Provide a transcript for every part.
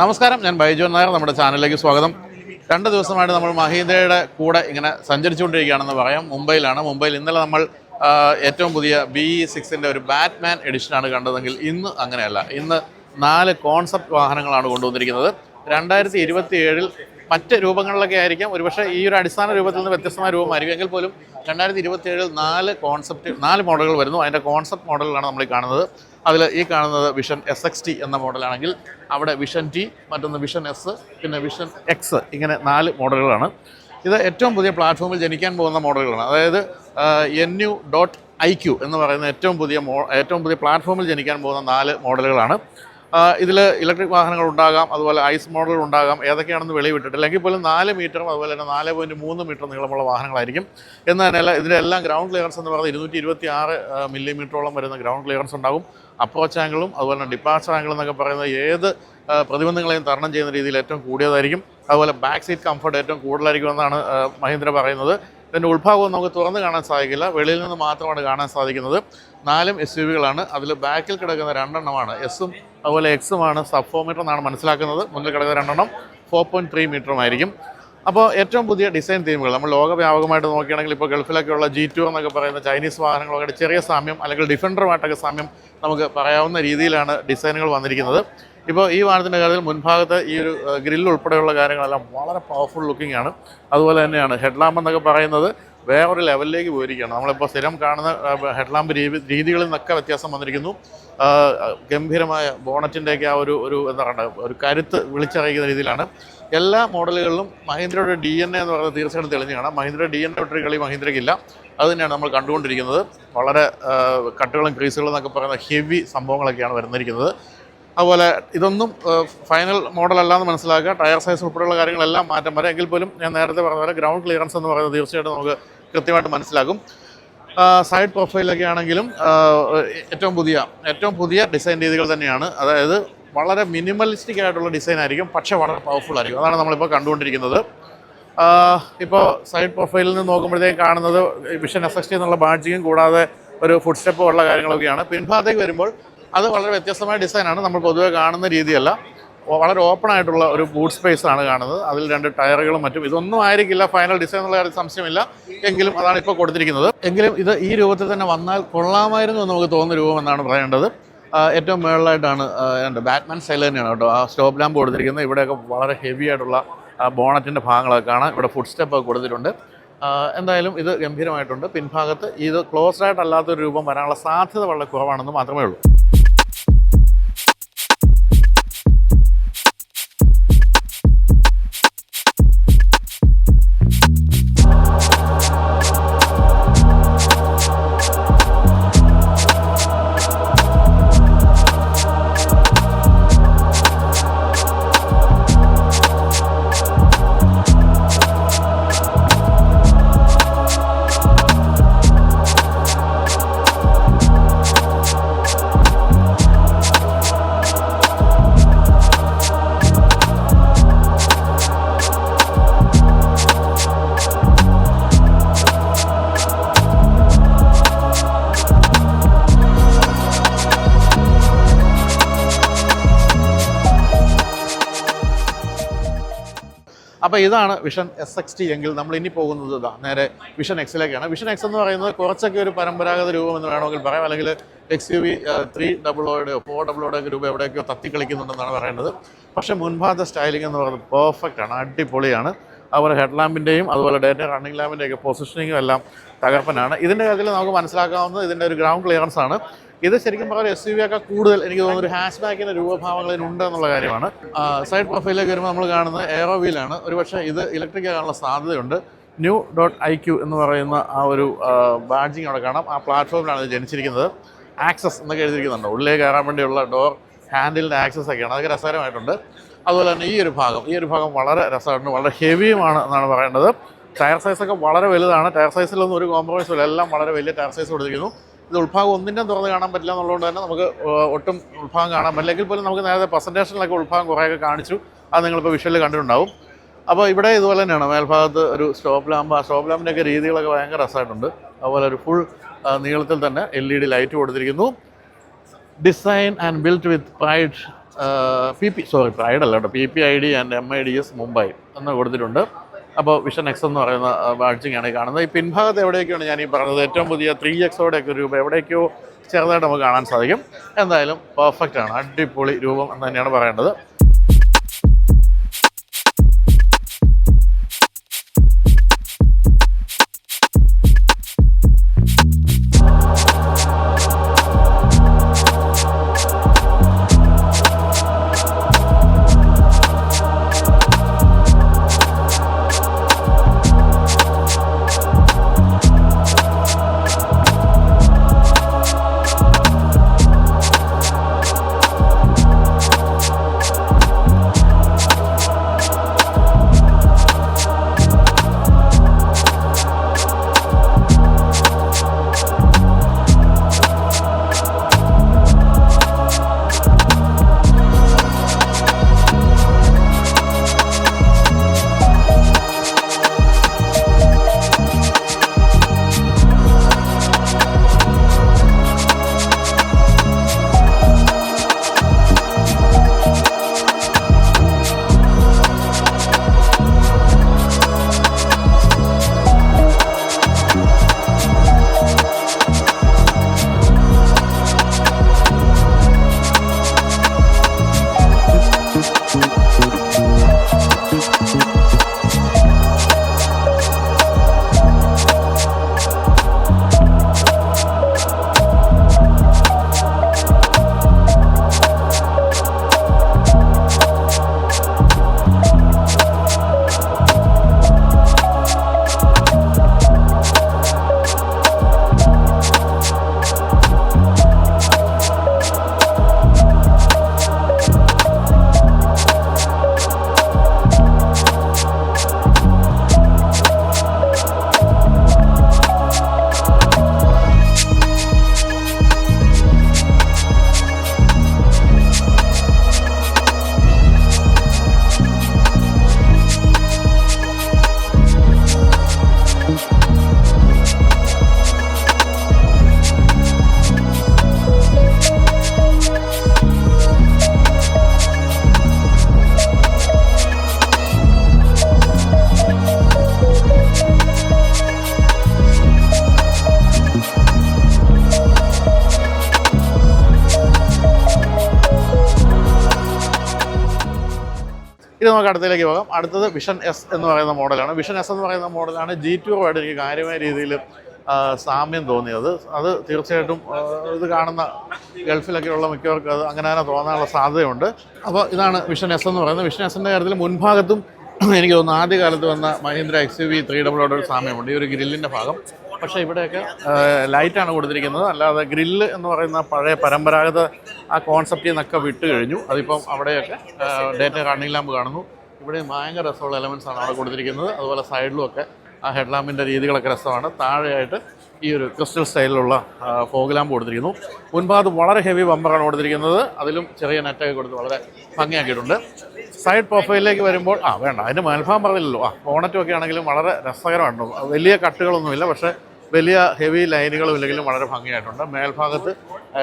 നമസ്കാരം, ഞാൻ ബൈജു നായർ. നമ്മുടെ ചാനലിലേക്ക് സ്വാഗതം. 2 ദിവസമായിട്ട് നമ്മൾ മഹീന്ദ്രയുടെ കൂടെ ഇങ്ങനെ സഞ്ചരിച്ചുകൊണ്ടിരിക്കുകയാണെന്ന് പറയാം. മുംബൈയിൽ ഇന്നലെ നമ്മൾ ഏറ്റവും പുതിയ BE6-ൻ്റെ ഒരു ബാറ്റ്മാൻ എഡിഷനാണ് കണ്ടതെങ്കിൽ ഇന്ന് അങ്ങനെയല്ല. ഇന്ന് 4 കോൺസെപ്റ്റ് വാഹനങ്ങളാണ് കൊണ്ടുവന്നിരിക്കുന്നത്. 2027 മറ്റ് രൂപങ്ങളിലൊക്കെ ആയിരിക്കാം, ഒരുപക്ഷെ ഈ ഒരു അടിസ്ഥാന രൂപത്തിൽ നിന്ന് വ്യത്യസ്തമായ രൂപമായിരിക്കും. എങ്കിൽ പോലും 2027 4 മോഡലുകൾ വരുന്നു. അതിൻ്റെ കോൺസെപ്റ്റ് മോഡലിലാണ് നമ്മൾ കാണുന്നത്. അതിൽ ഈ കാണുന്നത് വിഷൻ SXT എന്ന മോഡലാണെങ്കിൽ അവിടെ വിഷൻ T, മറ്റൊന്ന് വിഷൻ S, പിന്നെ വിഷൻ X, ഇങ്ങനെ 4 മോഡലുകളാണ്. ഇത് ഏറ്റവും പുതിയ പ്ലാറ്റ്ഫോമിൽ ജനിക്കാൻ പോകുന്ന മോഡലുകളാണ്. അതായത് NU.IQ എന്ന് പറയുന്ന ഏറ്റവും പുതിയ പ്ലാറ്റ്ഫോമിൽ ജനിക്കാൻ പോകുന്ന 4 മോഡലുകളാണ്. ഇതിൽ ഇലക്ട്രിക് വാഹനങ്ങൾ ഉണ്ടാകാം, അതുപോലെ ഐസ് മോഡലുകൾ ഉണ്ടാകാം. ഏതൊക്കെയാണെന്ന് വെളിവിട്ടിട്ടില്ല. എങ്കിൽ പോലും 4 മീറ്ററും അതുപോലെ തന്നെ 4.3 മീറ്റർ നീളമുള്ള വാഹനങ്ങളായിരിക്കും. എന്ന് തന്നെയല്ല, ഇതിൻ്റെ എല്ലാം ഗ്രൗണ്ട് ക്ലിയറൻസ് എന്ന് പറയുന്നത് 226 മില്ലിമീറ്ററോളം വരുന്ന ഗ്രൗണ്ട് ക്ലിയറൻസ് ഉണ്ടാകും. അപ്രോച്ച് ആംഗിളും അതുപോലെ തന്നെ ഡിപ്പാർച്ചർ ആംഗിളും എന്നൊക്കെ പറയുന്നത് ഏത് പ്രതിബന്ധങ്ങളെയും തരണം ചെയ്യുന്ന രീതിയിൽ ഏറ്റവും കൂടിയതായിരിക്കും. അതുപോലെ ബാക്ക് സീറ്റ് കംഫർട്ട് ഏറ്റവും കൂടുതലായിരിക്കും എന്നാണ് മഹീന്ദ്ര പറയുന്നത്. ഇതിൻ്റെ ഉൾഭാഗവും നമുക്ക് തുറന്ന് കാണാൻ സാധിക്കില്ല, വെളിയിൽ നിന്ന് മാത്രമാണ് കാണാൻ സാധിക്കുന്നത്. 4 SUV-കളാണ്. അതിൽ ബാക്കിൽ കിടക്കുന്ന 2 എണ്ണമാണ് എസും അതുപോലെ എക്സുമാണ്. സബ് 4 മീറ്റർ എന്നാണ് മനസ്സിലാക്കുന്നത്. മുന്നിൽ കിടക്കുന്ന 2 എണ്ണം 4.3 മീറ്ററുമായിരിക്കും. അപ്പോൾ ഏറ്റവും പുതിയ ഡിസൈൻ തീമുകൾ നമ്മൾ ലോകവ്യാപകമായിട്ട് നോക്കുകയാണെങ്കിൽ ഇപ്പോൾ ഗൾഫിലൊക്കെയുള്ള G2 എന്നൊക്കെ പറയുന്ന ചൈനീസ് വാഹനങ്ങളൊക്കെ ചെറിയ സാമ്യം, അല്ലെങ്കിൽ ഡിഫൻഡറുമായിട്ടൊക്കെ സാമ്യം നമുക്ക് പറയാവുന്ന രീതിയിലാണ് ഡിസൈനുകൾ വന്നിരിക്കുന്നത്. ഇപ്പോൾ ഈ വാഹനത്തിൻ്റെ കാര്യത്തിൽ മുൻഭാഗത്ത് ഈ ഒരു ഗ്രില്ല് ഉൾപ്പെടെയുള്ള കാര്യങ്ങളെല്ലാം വളരെ പവർഫുൾ ലുക്കിംഗ് ആണ്. അതുപോലെ തന്നെയാണ് ഹെഡ് ലാമ്പ് എന്നൊക്കെ പറയുന്നത് വേറൊരു ലെവലിലേക്ക് പോയിരിക്കുകയാണ്. നമ്മളിപ്പോൾ സ്ഥിരം കാണുന്ന ഹെഡ് ലാമ്പ് രീതികളിൽ നിന്നൊക്കെ വ്യത്യാസം വന്നിരിക്കുന്നു. ഗംഭീരമായ ബോണറ്റിൻ്റെയൊക്കെ ആ ഒരു എന്താ പറയുക, ഒരു കരുത്ത് വിളിച്ചറിയിക്കുന്ന രീതിയിലാണ്. എല്ലാ മോഡലുകളിലും മഹീന്ദ്രയുടെ DNA എന്ന് പറയുന്നത് തീർച്ചയായിട്ടും തെളിഞ്ഞു കാണാം. മഹീന്ദ്രയുടെ DNA ഒട്ടൊരു കളി മഹീന്ദ്രയ്ക്കില്ല. അത് തന്നെയാണ് നമ്മൾ കണ്ടുകൊണ്ടിരിക്കുന്നത്. വളരെ കട്ടുകളും ക്രീസുകളും എന്നൊക്കെ പറയുന്ന ഹെവി സംഭവങ്ങളൊക്കെയാണ് വരുന്നിരിക്കുന്നത്. അതുപോലെ ഇതൊന്നും ഫൈനൽ മോഡലല്ല എന്ന് മനസ്സിലാക്കുക. ടയർ സൈസ് ഉൾപ്പെടെയുള്ള കാര്യങ്ങളെല്ലാം മാറ്റം വരാം. എങ്കിൽ പോലും ഞാൻ നേരത്തെ പറഞ്ഞ പോലെ ഗ്രൗണ്ട് ക്ലിയറൻസ് എന്ന് പറയുന്നത് തീർച്ചയായിട്ടും നമുക്ക് കൃത്യമായിട്ട് മനസ്സിലാകും. സൈഡ് പ്രൊഫൈലൊക്കെ ആണെങ്കിലും ഏറ്റവും പുതിയ ഡിസൈൻ രീതികൾ തന്നെയാണ്. അതായത് വളരെ മിനിമലിസ്റ്റിക് ആയിട്ടുള്ള ഡിസൈൻ ആയിരിക്കും, പക്ഷേ വളരെ പവർഫുൾ ആയിരിക്കും. അതാണ് നമ്മളിപ്പോൾ കണ്ടുകൊണ്ടിരിക്കുന്നത്. ഇപ്പോൾ സൈഡ് പ്രൊഫൈലിൽ നിന്ന് നോക്കുമ്പോഴത്തേക്ക് കാണുന്നത് വിഷൻ SXT എന്നുള്ള ബാഡ്ജിങ്ങും കൂടാതെ ഒരു ഫുഡ് സ്റ്റെപ്പ് ഉള്ള കാര്യങ്ങളൊക്കെയാണ്. പിൻഭാഗത്തേക്ക് വരുമ്പോൾ അത് വളരെ വ്യത്യസ്തമായ ഡിസൈനാണ്. നമ്മൾ പൊതുവെ കാണുന്ന രീതിയല്ല. വളരെ ഓപ്പൺ ആയിട്ടുള്ള ഒരു ബൂട്ട് സ്പേസ് ആണ് കാണുന്നത്. അതിൽ 2 ടയറുകളും മറ്റും. ഇതൊന്നും ആയിരിക്കില്ല ഫൈനൽ ഡിസൈൻ എന്നുള്ള കാര്യം സംശയമില്ല. എങ്കിലും അതാണ് ഇപ്പോൾ കൊടുത്തിരിക്കുന്നത്. എങ്കിലും ഇത് ഈ രൂപത്തിൽ തന്നെ വന്നാൽ കൊള്ളാമായിരുന്നു എന്ന് നമുക്ക് തോന്നുന്ന രൂപം എന്നാണ് പറയേണ്ടത്. ഏറ്റവും മുകളിലായിട്ടാണ് ബാറ്റ്മാൻ സ്റ്റൈൽ തന്നെയാണ് കേട്ടോ ആ സ്റ്റോപ്പ് ലാമ്പ് കൊടുത്തിരിക്കുന്നത്. ഇവിടെയൊക്കെ വളരെ ഹെവി ആയിട്ടുള്ള ബോണറ്റിൻ്റെ ഭാഗങ്ങളൊക്കെ കാണാം. ഇവിടെ ഫുഡ് സ്റ്റെപ്പൊക്കെ കൊടുത്തിട്ടുണ്ട്. എന്തായാലും ഇത് ഗംഭീരമായിട്ടുണ്ട്. പിൻഭാഗത്ത് ഇത് ക്ലോസ്ഡ് ആയിട്ടല്ലാത്തൊരു രൂപം വരാനുള്ള സാധ്യത വളരെ കുറവാണെന്ന് മാത്രമേ ഉള്ളൂ. അപ്പോൾ ഇതാണ് വിഷൻ SXT എങ്കിൽ നമ്മൾ ഇനി പോകുന്നത് നേരെ വിഷൻ Xലേക്കാണ്. വിഷൻ X എന്ന് പറയുന്നത് കുറച്ചൊക്കെ ഒരു പരമ്പരാഗത രൂപം എന്ന് വേണമെങ്കിൽ പറയാം. അല്ലെങ്കിൽ XUV 300 400 രൂപ എവിടെയൊക്കെയോ തത്തിക്കളിക്കുന്നുണ്ടെന്നാണ് പറയുന്നത്. പക്ഷേ മുൻഭാഗത്തെ സ്റ്റൈലിംഗ് എന്ന് പറയുന്നത് പെർഫെക്റ്റ് ആണ്, അടിപൊളിയാണ്. അതുപോലെ ഹെഡ് ലാമ്പിൻ്റെയും അതുപോലെ ഡേ റണ്ണിങ് ലാമ്പിൻ്റെയൊക്കെ പൊസിഷനിങ്ങും എല്ലാം തകർപ്പനാണ്. ഇതിൻ്റെ കാര്യത്തിൽ നമുക്ക് മനസ്സിലാക്കാവുന്നത് ഇതിൻ്റെ ഒരു ഗ്രൗണ്ട് ക്ലിയറൻസ് ആണ്. ഇത് ശരിക്കും പറഞ്ഞാൽ SUV ഒക്കെ കൂടുതൽ എനിക്ക് തോന്നുന്നു ഒരു ഹാഷ് ബാക്കിൻ്റെ രൂപഭാവങ്ങളിലുണ്ട് എന്നുള്ള കാര്യമാണ്. സൈഡ് പ്രൊഫൈലിലേക്ക് വരുമ്പോൾ നമ്മൾ കാണുന്നത് എയറോ വീലാണ്. ഒരുപക്ഷെ ഇത് ഇലക്ട്രിക് ആകാനുള്ള സാധ്യതയുണ്ട്. NU.IQ എന്ന് പറയുന്ന ആ ഒരു ബാഡ്ജിങ് അവിടെ കാണാം. ആ പ്ലാറ്റ്ഫോമിലാണ് ഇത് ജനിച്ചിരിക്കുന്നത്. ആക്സസ് എന്നൊക്കെ എഴുതിയിരിക്കുന്നുണ്ട്. ഉള്ളിലേക്ക് കയറാൻ വേണ്ടിയുള്ള ഡോർ ഹാൻഡിലിൻ്റെ ആക്സസ് ഒക്കെയാണ്. അതൊക്കെ രസകരമായിട്ടുണ്ട്. അതുപോലെ തന്നെ ഈ ഒരു ഭാഗം വളരെ രസമായിട്ടുണ്ട്. വളരെ ഹെവിയുമാണ് എന്നാണ് പറയേണ്ടത്. ടയർ സൈസൊക്കെ വളരെ വലുതാണ്. ടയർ സൈസിലൊന്നും ഒരു കോംപ്രമൈസും ഇല്ല. എല്ലാം വളരെ വലിയ ടയർ സൈസ് കൊടുത്തിരിക്കുന്നു. ഇത് ഉൾഭാഗം ഒന്നിൻ്റെ തുറന്ന് കാണാൻ പറ്റില്ല എന്നുള്ളതുകൊണ്ട് തന്നെ നമുക്ക് ഒട്ടും ഉൾഭാഗം കാണാൻ പറ്റില്ല. എങ്കിൽ പോലും നമുക്ക് നേരത്തെ പ്രസൻറ്റേഷനിലൊക്കെ ഉൾഭാഗം കുറേയൊക്കെ കാണിച്ചു. അത് നിങ്ങളിപ്പോൾ വിഷ്വലിൽ കണ്ടിട്ടുണ്ടാവും. അപ്പോൾ ഇവിടെ ഇതുപോലെ തന്നെയാണ് മേൽഭാഗത്ത് ഒരു സ്റ്റോപ്പ് ലാമ്പ്. ആ സ്റ്റോപ്പ് ലാമ്പിൻ്റെയൊക്കെ രീതികളൊക്കെ ഭയങ്കര രസമായിട്ടുണ്ട്. അതുപോലെ ഒരു ഫുൾ നീളത്തിൽ തന്നെ LED ലൈറ്റ് കൊടുത്തിരിക്കുന്നു. Design and built with pride pride അല്ല കേട്ടോ, PPID ആൻഡ് MIDS മുംബൈ എന്ന് കൊടുത്തിട്ടുണ്ട്. അപ്പോൾ വിഷൻ എക്സ് എന്ന് പറയുന്ന ബാഡ്ജിങ്ങാണ് കാണുന്നത്. ഈ പിൻഭാഗത്ത് എവിടെയൊക്കെയാണ് ഞാൻ ഈ പറഞ്ഞത് ഏറ്റവും പുതിയ 3Xോടെയൊക്കെ രൂപം എവിടേക്കോ ചെറുതായിട്ട് നമുക്ക് കാണാൻ സാധിക്കും. എന്തായാലും പെർഫെക്റ്റ് ആണ്, അടിപൊളി രൂപം എന്ന് തന്നെയാണ് പറയേണ്ടത്. ഇത് നമുക്ക് അടുത്തതിലേക്ക് പോകാം. അടുത്തത് വിഷൻ എസ് എന്ന് പറയുന്ന മോഡലാണ്. വിഷൻ എസ് എന്ന് പറയുന്ന മോഡലാണ് G2 എനിക്ക് കാര്യമായ രീതിയിൽ സാമ്യം തോന്നിയത്. അത് തീർച്ചയായിട്ടും ഇത് കാണുന്ന ഗൾഫിലൊക്കെയുള്ള മിക്കവർക്കും അത് അങ്ങനെ തന്നെ തോന്നാനുള്ള സാധ്യതയുണ്ട്. അപ്പോൾ ഇതാണ് വിഷൻ എസ് എന്ന് പറയുന്നത്. വിഷൻ എസിൻ്റെ കാര്യത്തിൽ മുൻഭാഗത്തും എനിക്ക് തോന്നുന്നു ആദ്യകാലത്ത് വന്ന മഹീന്ദ്ര XUV 300 ഒരു സാമ്യമുണ്ട്, ഈ ഒരു ഗ്രില്ലിൻ്റെ ഭാഗം. പക്ഷേ ഇവിടെയൊക്കെ ലൈറ്റാണ് കൊടുത്തിരിക്കുന്നത്, അല്ലാതെ ഗ്രില്ല് എന്ന് പറയുന്ന പഴയ പരമ്പരാഗത ആ കോൺസെപ്റ്റിൽ നിന്നൊക്കെ വിട്ട് കഴിഞ്ഞു. അതിപ്പം അവിടെയൊക്കെ ഡേറ്റ റണ്ണിംഗ് ലാമ്പ് കാണുന്നു. ഇവിടെ ഭയങ്കര രസമുള്ള എലമെൻറ്റ്സാണ് അവിടെ കൊടുത്തിരിക്കുന്നത്. അതുപോലെ സൈഡിലുമൊക്കെ ആ ഹെഡ് ലാമ്പിൻ്റെ രീതികളൊക്കെ രസമാണ്. താഴെയായിട്ട് ഈ ഒരു ക്രിസ്റ്റൽ സ്റ്റൈലിലുള്ള ഫോഗ് ലാമ്പ് കൊടുത്തിരിക്കുന്നു. മുൻഭാഗത്ത് വളരെ ഹെവി ബമ്പറാണ് കൊടുത്തിരിക്കുന്നത്, അതിലും ചെറിയ നെറ്റൊക്കെ കൊടുത്ത് വളരെ ഭംഗിയാക്കിയിട്ടുണ്ട്. സൈഡ് പ്രൊഫൈലിലേക്ക് വരുമ്പോൾ വേണ്ട അതിൻ്റെ മേൽഭാഗം പറഞ്ഞില്ലല്ലോ. ബോണറ്റും ഒക്കെ ആണെങ്കിലും വളരെ രസകരമാണ്. വലിയ കട്ടുകളൊന്നുമില്ല, പക്ഷേ വലിയ ഹെവി ലൈനുകളും ഇല്ലെങ്കിലും വളരെ ഭംഗിയായിട്ടുണ്ട്. മേൽഭാഗത്ത്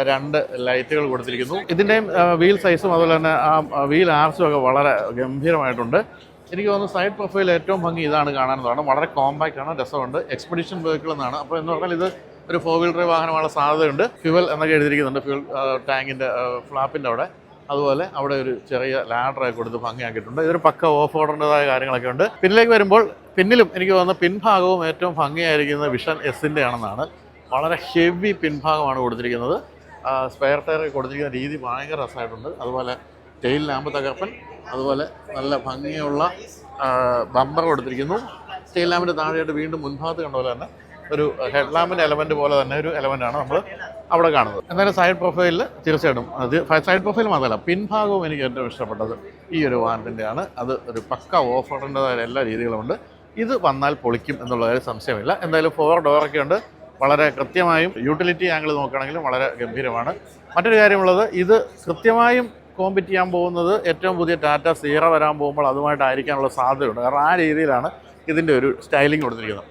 2 ലൈറ്റുകൾ കൊടുത്തിരിക്കുന്നു. ഇതിൻ്റെയും വീൽ സൈസും അതുപോലെ തന്നെ ആ വീൽ ആർച്ചും ഒക്കെ വളരെ ഗംഭീരമായിട്ടുണ്ട്. എനിക്ക് തോന്നുന്നു സൈഡ് പ്രൊഫൈൽ ഏറ്റവും ഭംഗി ഇതാണ് കാണാവുന്നതാണ്. വളരെ കോമ്പാക്റ്റ് ആണ്, രസമുണ്ട്. എക്സ്പെഡിഷൻ വെഹിക്കിൾ എന്നാണ്. അപ്പോൾ എന്ന് പറഞ്ഞാൽ ഇത് ഒരു 4-wheel drive വാഹനമുള്ള സാധ്യതയുണ്ട്. ഫ്യുവൽ എന്നൊക്കെ എഴുതിയിരിക്കുന്നുണ്ട് ഫ്യുവൽ ടാങ്കിൻ്റെ ഫ്ലാപ്പിൻ്റെ അവിടെ. അതുപോലെ അവിടെ ഒരു ചെറിയ ലാഡറൊക്കെ കൊടുത്ത് ഭംഗിയാക്കിയിട്ടുണ്ട്. ഇതൊരു പക്ക ഓഫ് റോഡറിൻ്റെതായ കാര്യങ്ങളൊക്കെ ഉണ്ട്. പിന്നിലേക്ക് വരുമ്പോൾ പിന്നിലും എനിക്ക് തോന്നുന്നു പിൻഭാഗവും ഏറ്റവും ഭംഗിയായിരിക്കുന്നത് വിഷൻ എസിൻ്റെ ആണെന്നാണ്. വളരെ ഹെവി പിൻഭാഗമാണ് കൊടുത്തിരിക്കുന്നത്. സ്പെയർ ടയർ കൊടുത്തിരിക്കുന്ന രീതി ഭയങ്കര രസമായിട്ടുണ്ട്. അതുപോലെ ടെയിൽ ലാമ്പ് തകർപ്പൻ, അതുപോലെ നല്ല ഭംഗിയുള്ള ബമ്പർ കൊടുത്തിരിക്കുന്നു. ടെയിൽ ലാമ്പിൻ്റെ താഴെയായിട്ട് വീണ്ടും മുൻഭാഗത്ത് കണ്ട പോലെ തന്നെ ഒരു ഹെഡ് ലാമ്പിൻ്റെ എലമെൻറ്റ് പോലെ തന്നെ ഒരു എലമെൻറ്റാണ് നമ്മൾ അവിടെ കാണുന്നത്. എന്നാലും സൈഡ് പ്രൊഫൈലിൽ തീർച്ചയായിട്ടും അത് സൈഡ് പ്രൊഫൈൽ മാത്രമല്ല പിൻഭാഗവും എനിക്ക് ഏറ്റവും ഇഷ്ടപ്പെട്ടത് ഈ ഒരു വാഹനത്തിൻ്റെയാണ്. അത് ഒരു പക്ക ഓഫ് റോഡിൻ്റെതായ എല്ലാ രീതികളുമുണ്ട്. ഇത് വന്നാൽ പൊളിക്കും എന്നുള്ള കാര്യം സംശയമില്ല. എന്തായാലും 4 ഡോറൊക്കെ ഉണ്ട്. വളരെ കൃത്യമായും യൂട്ടിലിറ്റി ആംഗിൾ നോക്കുകയാണെങ്കിലും വളരെ ഗംഭീരമാണ്. മറ്റൊരു കാര്യമുള്ളത്, ഇത് കൃത്യമായും കോമ്പറ്റ് ചെയ്യാൻ പോകുന്നത് ഏറ്റവും പുതിയ ടാറ്റ സിയറ വരാൻ പോകുമ്പോൾ അതുമായിട്ടായിരിക്കാനുള്ള സാധ്യതയുണ്ട്. കാരണം ആ രീതിയിലാണ് ഇതിൻ്റെ ഒരു സ്റ്റൈലിംഗ് കൊടുത്തിരിക്കുന്നത്.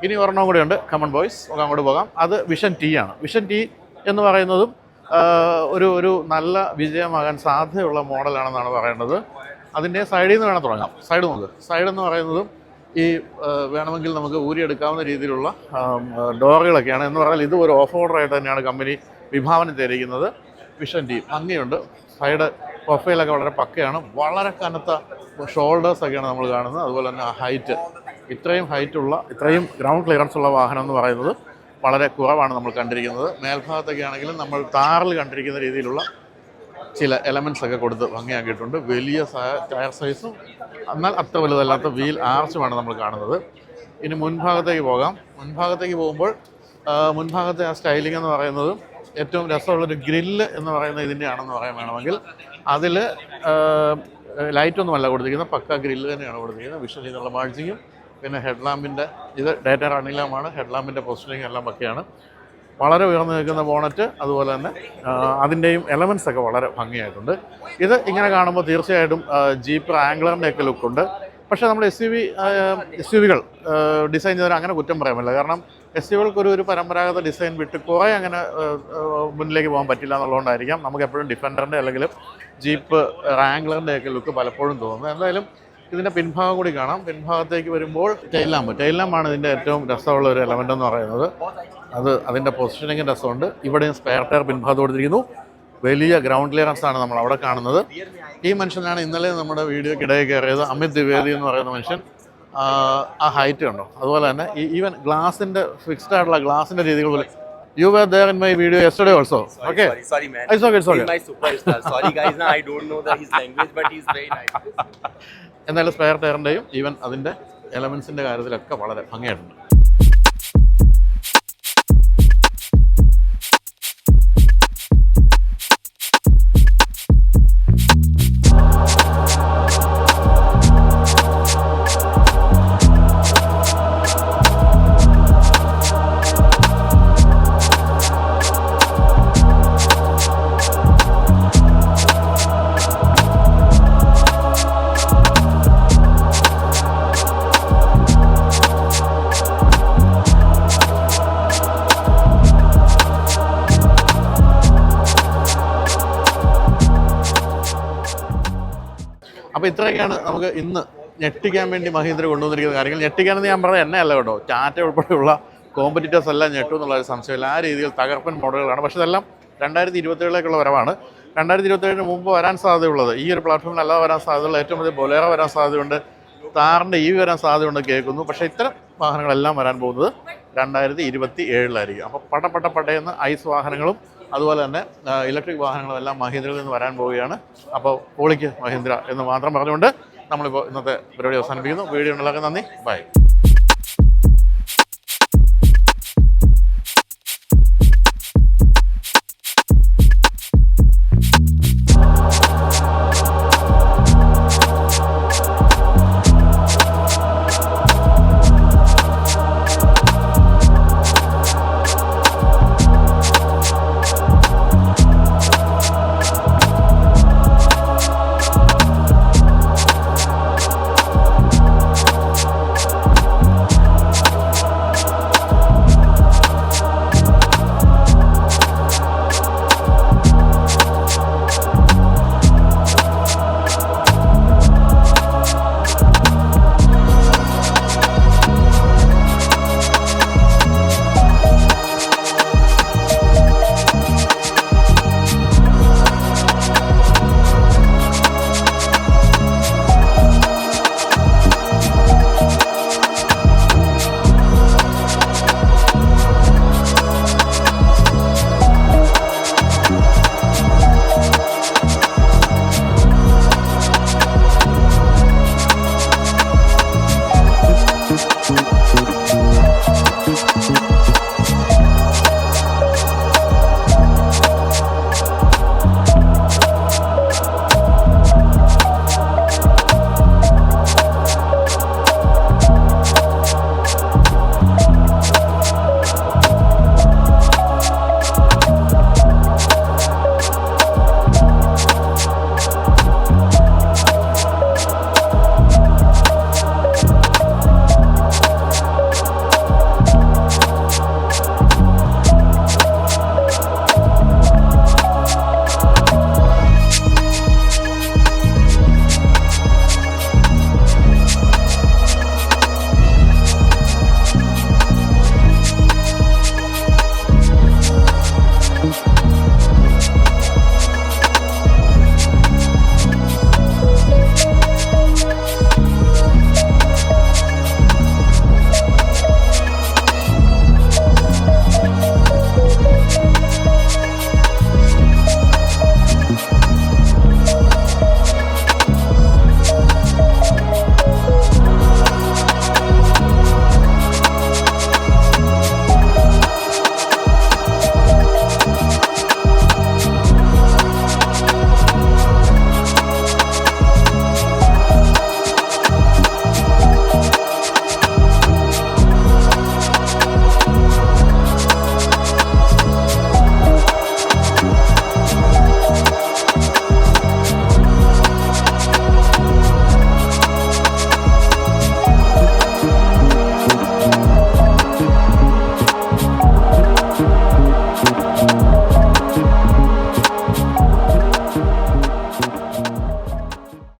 ഇനി ഒരെണ്ണം കൂടെ ഉണ്ട്, കമൺ ബോയ്സ്, നമുക്ക് അങ്ങോട്ട് പോകാം. അത് വിഷൻ ടി ആണ്. വിഷൻ ടി എന്ന് പറയുന്നതും ഒരു നല്ല വിജയമാകാൻ സാധ്യതയുള്ള മോഡലാണെന്നാണ് പറയേണ്ടത്. അതിൻ്റെ സൈഡിൽ നിന്ന് വേണം തുടങ്ങാം. സൈഡ് നോക്ക്. സൈഡ് എന്ന് പറയുന്നതും ഈ വേണമെങ്കിൽ നമുക്ക് ഊരിയെടുക്കാവുന്ന രീതിയിലുള്ള ഡോറുകളൊക്കെയാണ്. എന്ന് പറഞ്ഞാൽ ഇത് ഒരു ഓഫ് ഓർഡറായിട്ട് തന്നെയാണ് കമ്പനി വിഭാവനം ചെയ്തിരിക്കുന്നത്. വിഷൻ ടി ഭംഗിയുണ്ട്. സൈഡ് പ്രൊഫൈലൊക്കെ വളരെ പക്കയാണ്. വളരെ കനത്ത ഷോൾഡേഴ്സൊക്കെയാണ് നമ്മൾ കാണുന്നത്. അതുപോലെ തന്നെ ഹൈറ്റ്, ഇത്രയും ഹൈറ്റുള്ള, ഇത്രയും ഗ്രൗണ്ട് ക്ലിയറൻസ് ഉള്ള വാഹനം എന്ന് പറയുന്നത് വളരെ കുറവാണ് നമ്മൾ കണ്ടിരിക്കുന്നത്. മേൽഭാഗത്തൊക്കെ ആണെങ്കിലും നമ്മൾ താറിൽ കണ്ടിരിക്കുന്ന രീതിയിലുള്ള ചില എലമെൻറ്റ്സ് ഒക്കെ കൊടുത്ത് ഭംഗിയാക്കിയിട്ടുണ്ട്. വലിയ ടയർ സൈസും എന്നാൽ അത്ര വലുതല്ലാത്ത വീൽ ആർച്ചുമാണ് നമ്മൾ കാണുന്നത്. ഇനി മുൻഭാഗത്തേക്ക് പോകാം. മുൻഭാഗത്തേക്ക് പോകുമ്പോൾ മുൻഭാഗത്തെ ആ സ്റ്റൈലിംഗ് എന്ന് പറയുന്നത് ഏറ്റവും രസമുള്ളൊരു ഗ്രില്ല് എന്ന് പറയുന്നത് ഇതിൻ്റെ ആണെന്ന് പറയാൻ വേണമെങ്കിൽ. അതിൽ ലൈറ്റൊന്നുമല്ല കൊടുത്തിരിക്കുന്നത്, പക്ക ഗ്രില്ല് തന്നെയാണ് കൊടുത്തിരിക്കുന്നത്. വിഷ്വൽ ചെയ്തുള്ള മാർജിങ്ങും പിന്നെ ഹെഡ് ലാമ്പിൻ്റെ ഇത് ഡേറ്റ റണ്ണിംഗ് ലാമ്പാണ്. ഹെഡ് ലാമ്പിൻ്റെ പൊസിഷനിങ് എല്ലാം പക്കയാണ്. വളരെ ഉയർന്നു നിൽക്കുന്ന ബോണറ്റ്, അതുപോലെ തന്നെ അതിൻ്റെയും എലമെൻറ്റ്സ് ഒക്കെ വളരെ ഭംഗിയായിട്ടുണ്ട്. ഇത് ഇങ്ങനെ കാണുമ്പോൾ തീർച്ചയായിട്ടും ജീപ്പ് റാംഗ്ലറിൻ്റെ ഒക്കെ ലുക്കുണ്ട്. പക്ഷേ നമ്മൾ എസ് യു വികൾ ഡിസൈൻ ചെയ്തവർ അങ്ങനെ കുറ്റം പറയാൻ പറ്റില്ല. കാരണം എസ് യുകൾക്കൊരു പരമ്പരാഗത ഡിസൈൻ വിട്ട് കുറേ അങ്ങനെ മുന്നിലേക്ക് പോകാൻ പറ്റില്ല എന്നുള്ളതുകൊണ്ടായിരിക്കാം നമുക്ക് എപ്പോഴും ഡിഫൻഡറിൻ്റെ അല്ലെങ്കിൽ ജീപ്പ് റാംഗ്ലറിൻ്റെ ഒക്കെ ലുക്ക് പലപ്പോഴും തോന്നുന്നത്. എന്തായാലും ഇതിൻ്റെ പിൻഭാഗം കൂടി കാണാം. പിൻഭാഗത്തേക്ക് വരുമ്പോൾ ടെയിൽ ലാമ്പാണ് ഇതിൻ്റെ ഏറ്റവും രസമുള്ള ഒരു എലമെൻ്റ് എന്ന് പറയുന്നത്. അതിൻ്റെ പൊസിഷനിങ് രസമുണ്ട്. ഇവിടെയും സ്പെയർ ടയർ പിൻഭാഗത്ത് കൊടുത്തിരിക്കുന്നു. വലിയ ഗ്രൗണ്ട് ക്ലിയറൻസ് ആണ് നമ്മൾ അവിടെ കാണുന്നത്. ഈ മനുഷ്യനാണ് ഇന്നലെ നമ്മുടെ വീഡിയോക്കിടയിൽ കയറിയത്, അമിത് ദ്വിവേദി എന്ന് പറയുന്ന മനുഷ്യൻ. ആ ഹൈറ്റ് ഉണ്ടോ, അതുപോലെ തന്നെ ഈവൻ ഗ്ലാസിൻ്റെ ഫിക്സ്ഡ് ആയിട്ടുള്ള ഗ്ലാസിൻ്റെ രീതികൾ പോലെ. You were there in my video yesterday also. Okay. Sorry man. It's okay. He's my superstar. Sorry guys, no, I don't know his language, but he's very nice. എന്നാലും spare ടയറിൻ്റെയും even അതിൻ്റെ എലമെൻസിൻ്റെ കാര്യത്തിലൊക്കെ വളരെ ഭംഗിയായിട്ടുണ്ട്. അപ്പോൾ ഇത്രയൊക്കെയാണ് നമുക്ക് ഇന്ന് ഞെട്ടിക്കാൻ വേണ്ടി മഹീന്ദ്ര കൊണ്ടുവന്നിരിക്കുന്ന കാര്യങ്ങൾ. ഞെട്ടിക്കാനെന്ന് ഞാൻ പറഞ്ഞത് എന്നെ അല്ല കേട്ടോ, ടാറ്റ ഉൾപ്പെടെയുള്ള കോമ്പറ്റീറ്റേഴ്സ് എല്ലാം ഞെട്ടും എന്നുള്ളൊരു സംശയമില്ല. ആ രീതിയിൽ തകർപ്പൻ മോഡലുകളാണ്. പക്ഷേ ഇതെല്ലാം 2027 വരവാണ്. 2027 മുമ്പ് വരാൻ സാധ്യതയുള്ളത്, ഈ ഒരു പ്ലാറ്റ്ഫോമിൽ അല്ലാതെ വരാൻ സാധ്യതയുള്ള ഏറ്റവും വലിയ ബൊലേറോ വരാൻ സാധ്യതയുണ്ട്, താറിൻ്റെ EV വരാൻ സാധ്യതയുണ്ട് കേൾക്കുന്നു. പക്ഷേ ഇത്തരം വാഹനങ്ങളെല്ലാം വരാൻ പോകുന്നത് 2027 അപ്പോൾ പടയെന്ന് ഐസ് വാഹനങ്ങളും അതുപോലെ തന്നെ ഇലക്ട്രിക് വാഹനങ്ങളും എല്ലാം മഹീന്ദ്രയിൽ നിന്ന് വരാൻ പോവുകയാണ്. അപ്പോൾ പൊളിക്ക് മഹീന്ദ്ര എന്ന് മാത്രം പറഞ്ഞുകൊണ്ട് നമ്മളിപ്പോൾ ഇന്നത്തെ പരിപാടി അവസാനിപ്പിക്കുന്നു. വീഡിയോ ഉള്ളതൊക്കെ നന്ദി, ബൈ.